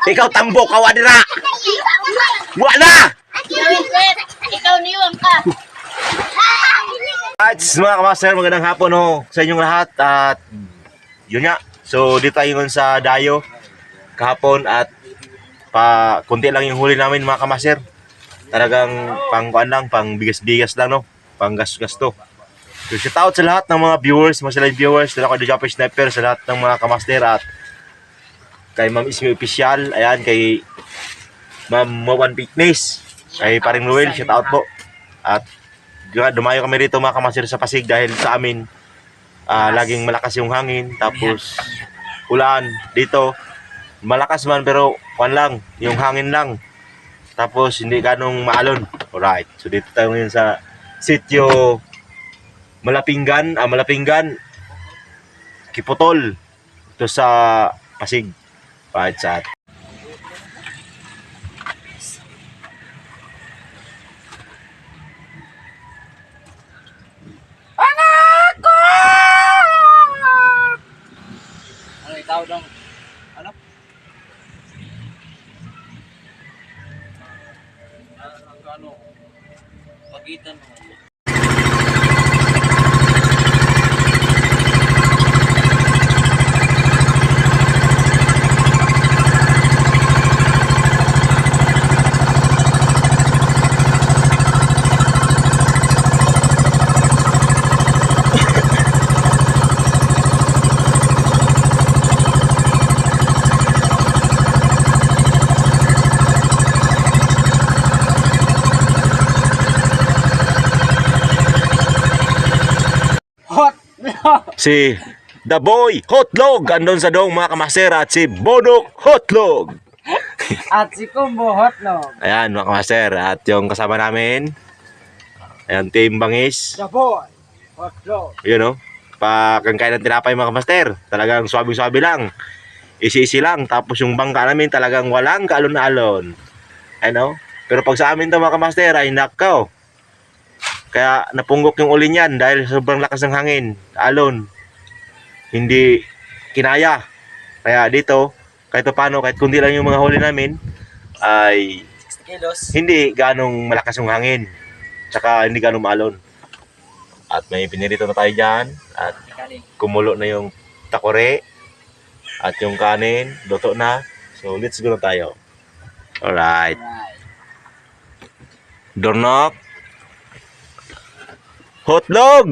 Ikaw tambok, kawadira. Buwa na! Ikaw niwang ka. At mga kamaster, magandang hapon ho sa inyong lahat. At yun nga, so dito tayo ngayon sa Dayo kahapon at kunti lang yung huli namin mga kamaster. Talagang pang lang, pang bigas-bigas lang no, pang gas-gasto. So shout out sa lahat ng mga viewers, mga silent viewers, dala ko The Jumper Sniper sa lahat ng mga kamaster at kay Ma'am Ismi Official, ayan, kay Ma'am Mowan Fitness, kay Paring Noel, shout out po. At dumayo kami rito mga kamaster sa Pasig dahil sa amin laging malakas yung hangin, tapos ulan dito. Malakas man pero kuwan lang, yung hangin lang. Tapos hindi ganong maalon. Alright, so dito tayo ngayon sa sitio Malapinggan, Kipotol. Ito sa Pasig. Right, sa Ano itaw dong? Ano? Ano? Pagitan mo. si The Boy Hotlog andun sa dong mga kamaster at si Bonok Hotlog. At si Kumbo Hotlog. Ayan mga kamaster at yung kasama namin, ayan, Team Bangis. The Boy Hotlog. Yun o, pakangkain ng tinapay mga kamaster, talagang swabe-swabe lang, isi-isi lang. Tapos yung bangka namin talagang walang kaalon-alon, ano. Pero pag sa amin to mga kamaster ay nakaw, kaya napunggok yung uli niyan dahil sobrang lakas ng hangin, alon, hindi kinaya. Kaya dito, kahit paano, kahit kundi lang yung mga huli namin, ay 60 kilos. hindi ganong malakas yung hangin, tsaka hindi ganong maalon. At may pinirito na tayo dyan, at kumulo na yung takore, at yung kanin, luto na. So let's go na tayo. Alright. Dornok Hotlog!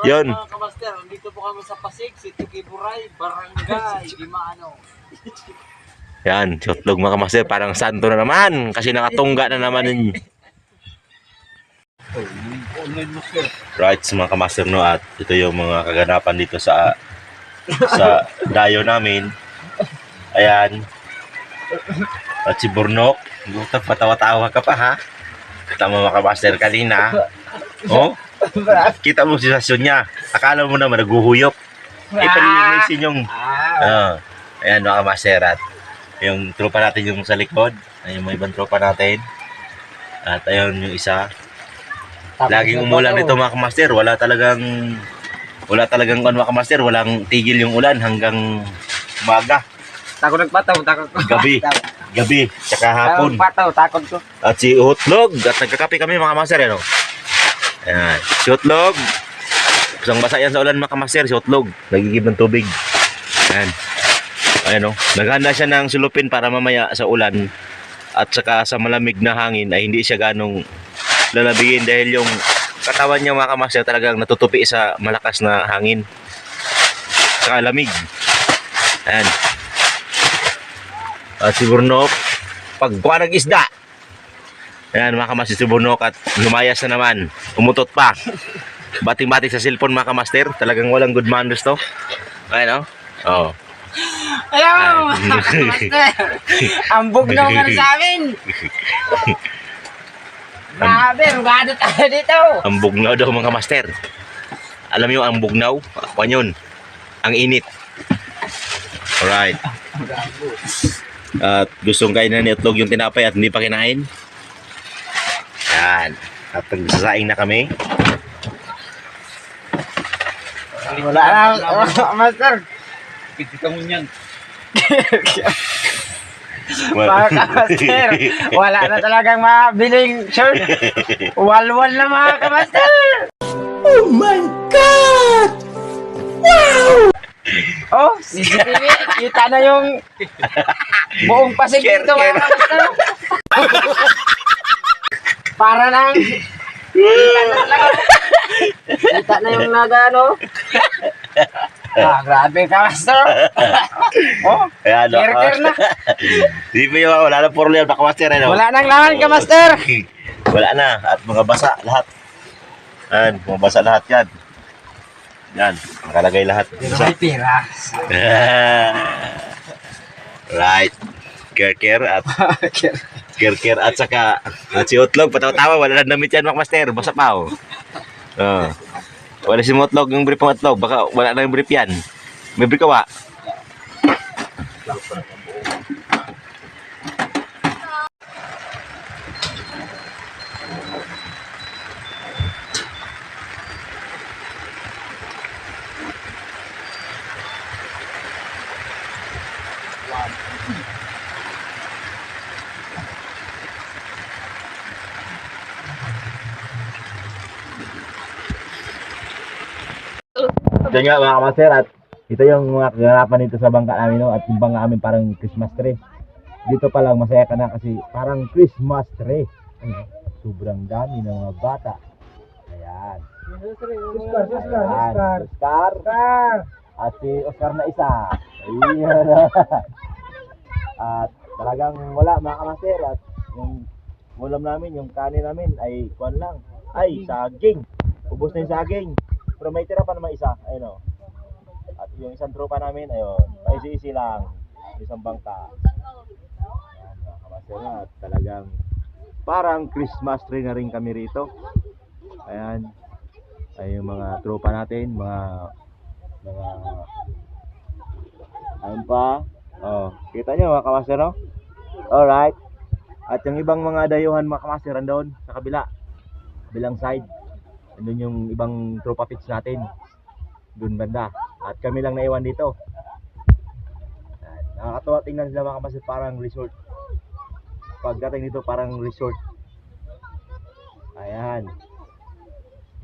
Yun. Mga kamaster, andito po kami sa Pasig, City Kiburay, Barangay, Limaano. Yan, Hotlog mga kamaster, parang santo na naman kasi nakatungga na naman yun. Right, mga kamaster no, at ito yung mga kaganapan dito sa dayo namin. Ayan. At si Burnok, patawa-tawa ka pa ha. Kita mo mga kamaster kanina. Oh, kita mo sitwasyon niya. Akala mo naman naguhuyop. Ipalilinisin yung ayan mga kamaster, at yung tropa natin yung sa likod. Ayun yung mga ibang tropa natin. At ayun yung isa. Laging umulan dito mga kamaster. Wala talagang mga kamaster. Walang tigil yung ulan hanggang umaga. Takot nagpataw, takot ko. Gabi, tsaka hapon. Pataw, takot ko. At si Hotlog, at nagkakape kami mga kamaster, ano? Ayan, si Hotlog. Kusang basa yan sa ulan mga kamaster, si Hotlog. Nagigib ng tubig. Ayan. Ayan o. Naghanda siya ng sulupin para mamaya sa ulan at saka sa malamig na hangin ay hindi siya ganong lalabigin dahil yung katawan niya mga kamaster talagang natutupi sa malakas na hangin. Saka lamig. Ayan. At si Burnok, pagkuha ng isda. Ayan mga kamaster, si Burnok at lumayas na naman. Umutot pa. Bating-bating sa cellphone mga kamaster. Talagang walang good manners to. Ayan o. Oh. Ayaw! Master! Ambog daw ka na sa amin! Grabe, rugado tayo dito! Ang bugnaw daw mga master. Alam niyo ang bugnaw? Kuwan yun. Ang init. Alright. At gustong kainan ni Hotlog yung tinapay at hindi pa kinain. Yan. At nagsasaing na kami. Wala na, master! Pitika mo niyan. Mga kamaster, wala na talagang mabiling shirt. Walwal na mga kamaster. Oh my God! Wow! Oh, CCTV, kita na yung buong Pasig dito mga kamaster. Para lang, kita na yung nagano. Grabe kamaster. Oh, Ayan, care na. Di ba yung wala na problem na kamaster, ano? Wala nang laman kamaster. Wala na. At mga basa lahat. Ayan, mga basa lahat yan. Yan, nakalagay lahat. May pira. Right. Care at care at saka at si Utlog patawa-tawa wala na damit yan mga master basa pa oh. Wala si Utlog yung brief ng Utlog baka wala na yung brief yan. May brief ka wa? Diyan nga mga kamaster at ito yung mga kaganapan dito sa bangka namin no? At yung bangka namin parang Christmas tree. Dito pa lang masaya ka na kasi parang Christmas tree. Sobrang dami ng mga bata. Ayan. Oscar. At si Oscar na isa. Ayan. At talagang wala mga kamaster at yung ulam namin, yung kanin namin ay kuwan lang. Ay, saging. Ubos na yung saging. Pero may tira pa naman isa, ayun o. At yung isang tropa namin, ayun, paisi-isi lang, isang bangka. Ayan, mga kamaster na, at talagang parang Christmas tree na rin kami rito. Ayan, ay yung mga tropa natin, mga ayun pa. Oh, kita nyo mga kamaster no? Alright. At yung ibang mga dayuhan mga kamaster andun sa kabilang side. Andun yung ibang tropa pits natin doon banda at kami lang naiwan dito. Nakakatawa tingnan sila mga kamaster, parang resort. Pagdating dito parang resort. Ayan,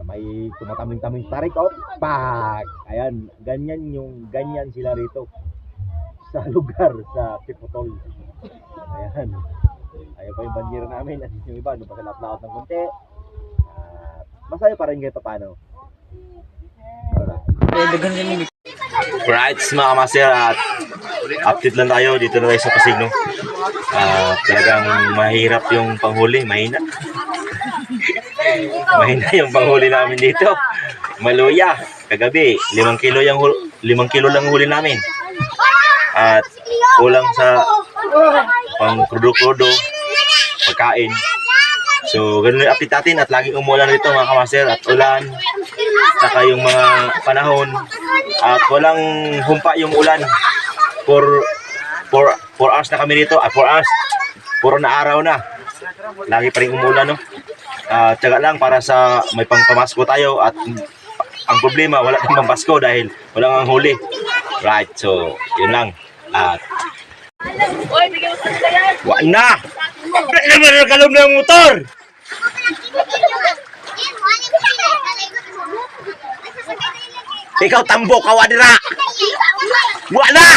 may tumataming-taming tarik oh, pag ayan, ganyan sila rito sa lugar sa Pipotol. Ayan, ayaw pa yung banyera namin at yung iba doon pa sila laot ng konti. Masaya pa rin kayo paano. Right, mga kamaster at update lang tayo dito na tayo sa Pasig no. Talagang mahirap yung panghuli, mahina. Mahina yung panghuli namin dito. Maluya, kagabi 5 kilo lang huli namin. At kulang sa pang krudo-krudo pagkain. So, ganun yung update natin at laging umulan rito mga kamaster at ulan saka yung mga panahon at walang humpa yung ulan for 4 hours na kami rito 4 hours, puro na araw na lagi pa rin umulan no. Tiyaga lang para sa may pangpamasko tayo at ang problema wala nang pamasko dahil walang ang huli. Right, so yun lang at wala na! Wala naman nakalog na yung motor! Ikaw tambo ka, wadira! Wala na!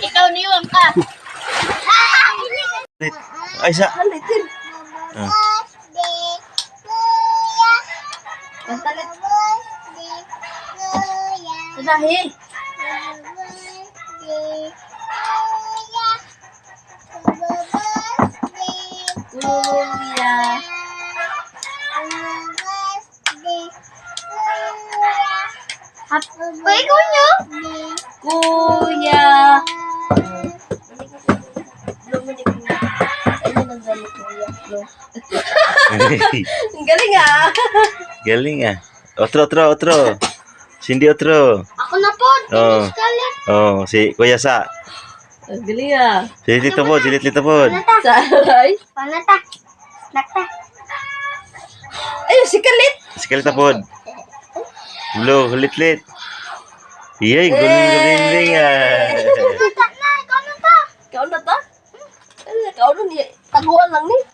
Ikaw niwang ka. Ay, sa... Sahi. Kuya. Kuya, kuya. Kuya. Ang galing ah. Galing ah. Otro. Cindy otro. Ako na po. Oh. Oh, si Kuya Sa. Ang galing ah. Silit lito po. Saray. Panata. Nakta. Ay, si Kalit. Si Kalita po. Hello, lit. Iya, guling-guling ah. Ikaw na ta? Ikaw na niya. Taguan lang ni.